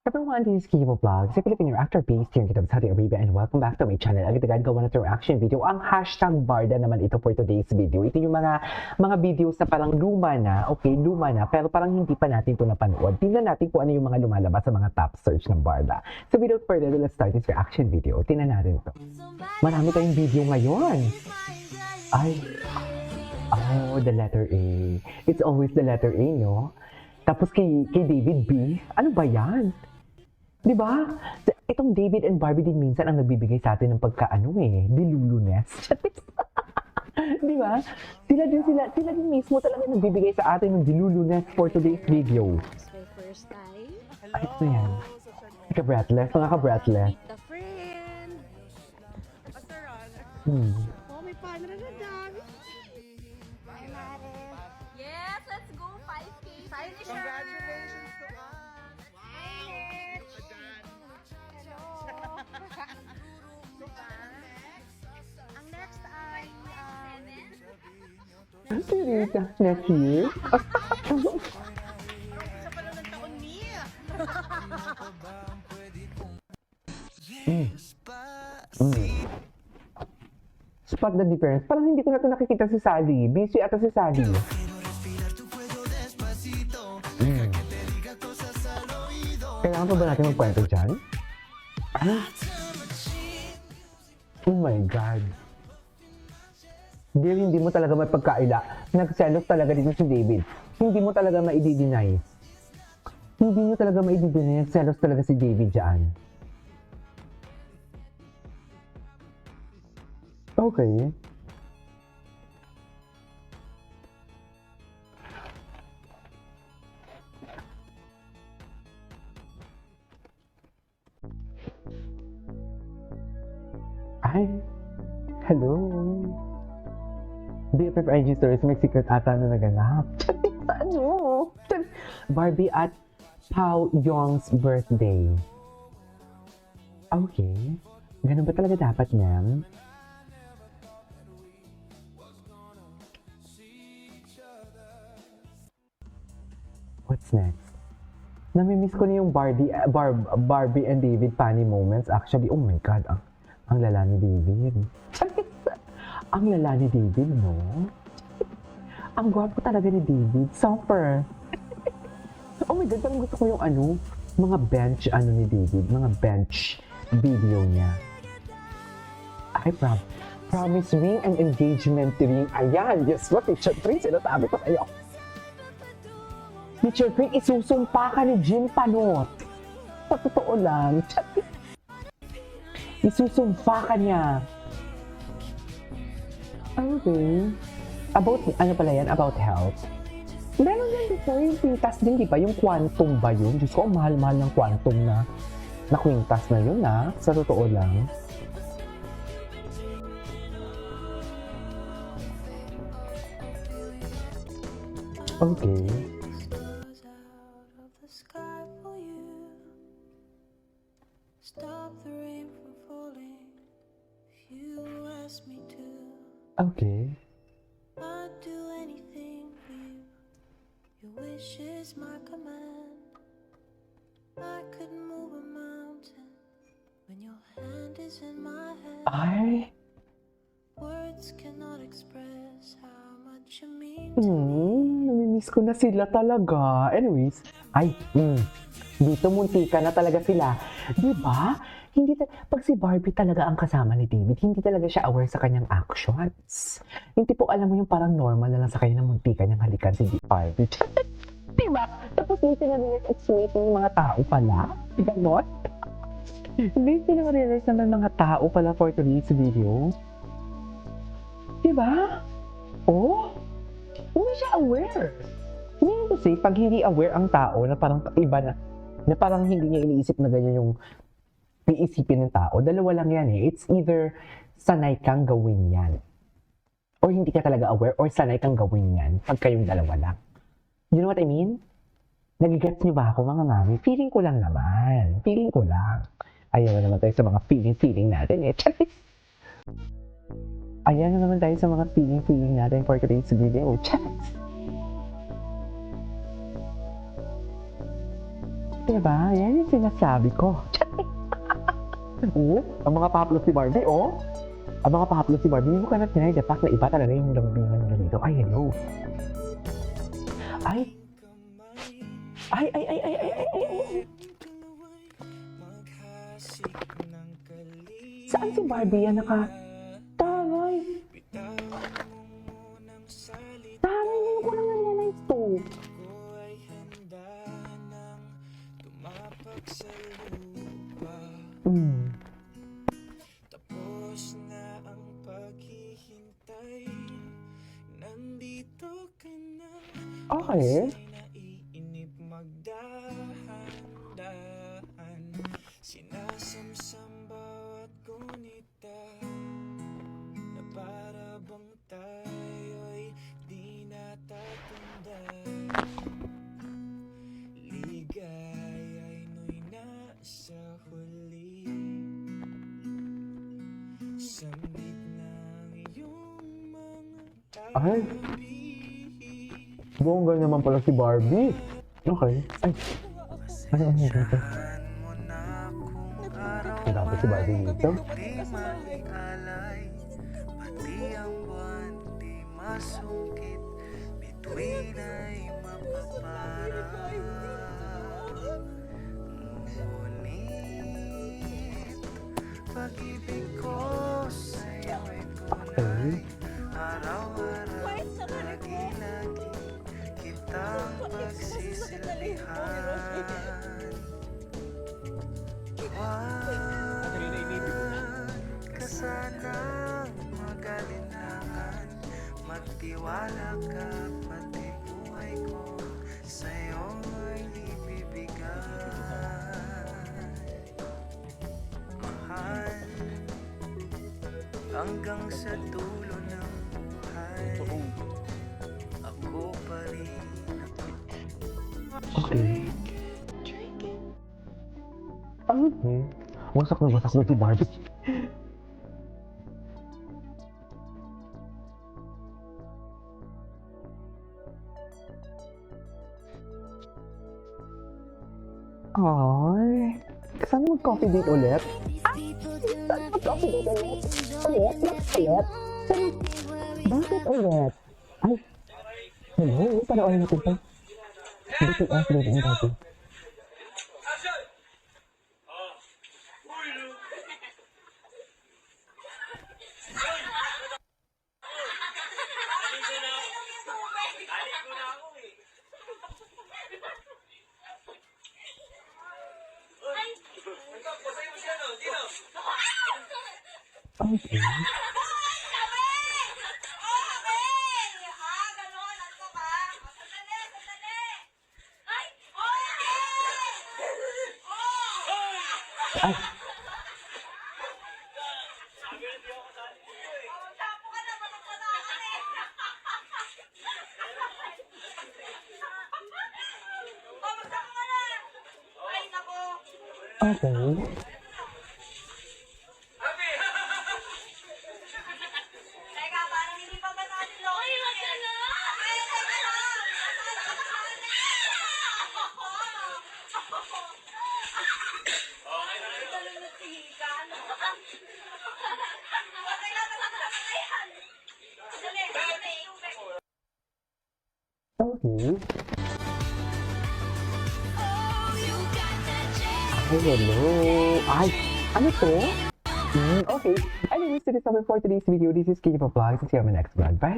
Everyone, this is Kibo Vlog, si Filipino actor based here in Kitab, Saudi Arabia, and welcome back to my channel. Agad-agad gawa na ito reaction video. Ang hashtag Barda naman ito for today's video. Ito yung mga videos na parang luma na, okay, luma na, pero parang hindi pa natin ito napanood. Tingnan natin kung ano yung mga lumalabas sa mga top search ng Barda. So without further ado, let's start this reaction video. Tingnan natin ito. Marami tayong video ngayon. Ay, oh, the letter A. It's always the letter A, no? Tapos kay David B, ano ba yan? Di ba? Itong David and Barbie din minsan ang nagbibigay sa atin ng diluluness. Di ba? Sila din mismo talaga nagbibigay sa atin ng diluluness for today's video. Ay, ito yan. Ka-breathless, mga ka-breathless. The friend. Oh, may panra na dami. Yes, let's go 5K finisher. Congratulations to us. Ang next ay Serita, next year? Sa pala ng taon niya. Spot the difference. Parang hindi ko na ito nakikita si Sally. Busy ata si Sally. Kailangan pa ba natin magkwento dyan? Ah? Oh my God. Dear, hindi mo talaga mapagkaila. Nagselos talaga dito si David. Hindi mo talaga maidi-deny. Hindi mo talaga maidi-deny. Nagselos talaga si David dyan. Okay. Ay, hello. BFF IG stories, may secret ata na naganap. Saan mo? Barbie at Pao Yong's birthday. Okay. Ganun ba talaga dapat niyan? What's next? Namimiss ko na yung Barbie and David funny moments. Actually, oh my God, ang lala ni David. Ang lala ni David, no? Ang gwapo talaga ni David. Super. Oh my God, parang gusto ko yung mga bench ni David. Mga bench video niya. Ay, promise ring and engagement ring. Ayan, yes, what Teacher Prince, sinasabi ko sa'yo. Teacher Prince, isusumpa ka ni Jim Panot. Sa totoo lang. Isusumpa ka niya. Okay. About, ano pala yan? About health. Meron din before yung quintas din, di ba? Yung quantum ba yun? Diyos ko, mahal-mahal ng quantum na quintas na yun, ha? Sa totoo lang. Okay. Okay. I'd do anything for you. Your wish is my command. I could move a mountain when your hand is in my hand. Ay. Words cannot express how much you mean to me. Namimiss ko na sila talaga. Anyways, dito muntika na talaga sila. Di ba? Pag si Barbie talaga ang kasama ni David, hindi talaga siya aware sa kanyang actions. Hindi po alam mo yung parang normal na lang sa kanya na muntika niyang halikan si Barbie. Di ba? Tapos hindi sila realize ng mga tao pala. Ganon? Hindi sila realize na ng mga tao pala for today's video. Di ba? Oh? Hindi siya aware. Meaning to say, pag hindi aware ang tao na parang iba na parang hindi niya iniisip na ganyan yung iisipin ng tao, dalawa lang yan eh. It's either sanay kang gawin yan, or hindi ka talaga aware, or sanay kang gawin yan pag kayong dalawa lang. You know what I mean? Nagigets niyo ba ako, mga mami? Feeling ko lang naman. Feeling ko lang. Ayaw na naman tayo sa mga feeling natin eh. Charis! Ayan na naman tayo sa mga feeling natin for today's video. Charis! Diba? Yan yung sinasabi ko. Oh, ang mga paplos si Barbie, oh. Ang mga paplos si Barbie, hindi mo ka na tinay-depak na iba talaga yung lambingan nila dito. Ay, hello. Ay. Ay, ay, ay, ay, ay, ay, ay, ay. Saan si Barbie yan Taray. Taray, ngayon ko lang na-realize to. Tapos na ang paghihintay. Nandito ka na. Okay. Naiinip magdahan-dahan. Sinasamsam bawat gunita. Na para bang tayo'y di natatandaan. Ligaya'y no'y nasa huli. Samit ng iyong mga Ay. Bongga naman pala si Barbie. Okay. Ay. Ano dito? mo na kung araw Grabe si Barbie dito. di malialay. Pati ang buwan di masungkit. Bituin ay mapapara. Ngunit pag-ibig ko sa'yo'y tunay. Araw-araw, lagi-lagi kitang pagsisilbihan. Huwag ka sanang mag-alinlangan. Magtiwala ka, pati buhay ko sa'yo'y ibibigay. Mahal, hanggang sa dulo ng buhay, ako pa rin. Okay. Okay. Wasak na si Barbie. Ay. Saan mag-coffee date ulit? Saan mag-coffee date ulit? Ulit? Bakit ulit? Ay. Hello? Panoorin natin to. BTS dating dati. Okay. Ay. Okay. Okay. Ay, hello. Ay, ano to? Okay. Anyways, this is all for today's video. This is Kiki Vlogs. See you on my next vlog. Bye!